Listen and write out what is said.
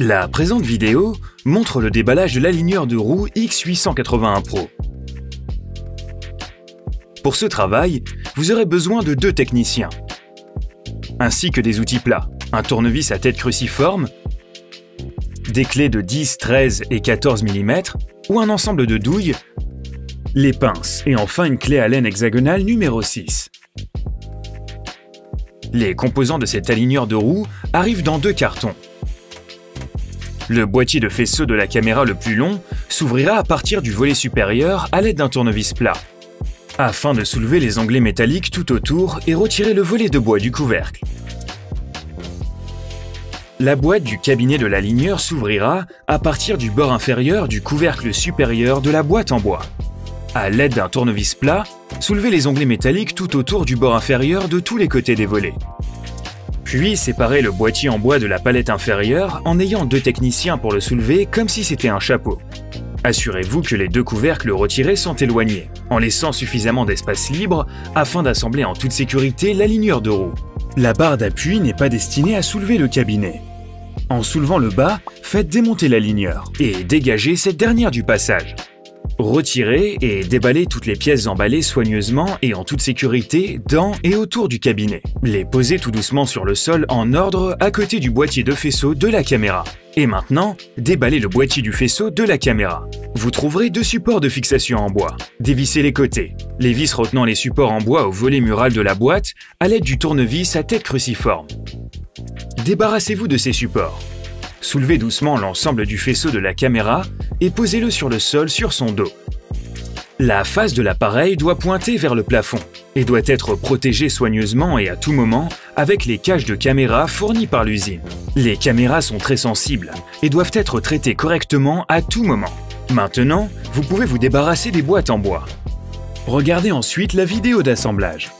La présente vidéo montre le déballage de l'aligneur de roue X881 Pro. Pour ce travail, vous aurez besoin de 2 techniciens, ainsi que des outils plats, un tournevis à tête cruciforme, des clés de 10, 13 et 14 mm ou un ensemble de douilles, les pinces et enfin une clé Allen hexagonale numéro 6. Les composants de cet aligneur de roue arrivent dans 2 cartons. Le boîtier de faisceau de la caméra le plus long s'ouvrira à partir du volet supérieur à l'aide d'un tournevis plat, afin de soulever les onglets métalliques tout autour et retirer le volet de bois du couvercle. La boîte du cabinet de l'aligneur s'ouvrira à partir du bord inférieur du couvercle supérieur de la boîte en bois. À l'aide d'un tournevis plat, soulevez les onglets métalliques tout autour du bord inférieur de tous les côtés des volets. Puis séparez le boîtier en bois de la palette inférieure en ayant 2 techniciens pour le soulever comme si c'était un chapeau. Assurez-vous que les 2 couvercles retirés sont éloignés, en laissant suffisamment d'espace libre afin d'assembler en toute sécurité l'aligneur de roue. La barre d'appui n'est pas destinée à soulever le cabinet. En soulevant le bas, faites démonter l'aligneur et dégagez cette dernière du passage. Retirez et déballez toutes les pièces emballées soigneusement et en toute sécurité dans et autour du cabinet. Les posez tout doucement sur le sol en ordre à côté du boîtier de faisceau de la caméra. Et maintenant, déballez le boîtier du faisceau de la caméra. Vous trouverez 2 supports de fixation en bois. Dévissez les côtés, les vis retenant les supports en bois au volet mural de la boîte à l'aide du tournevis à tête cruciforme. Débarrassez-vous de ces supports. Soulevez doucement l'ensemble du faisceau de la caméra et posez-le sur le sol sur son dos. La face de l'appareil doit pointer vers le plafond et doit être protégée soigneusement et à tout moment avec les caches de caméra fournies par l'usine. Les caméras sont très sensibles et doivent être traitées correctement à tout moment. Maintenant, vous pouvez vous débarrasser des boîtes en bois. Regardez ensuite la vidéo d'assemblage.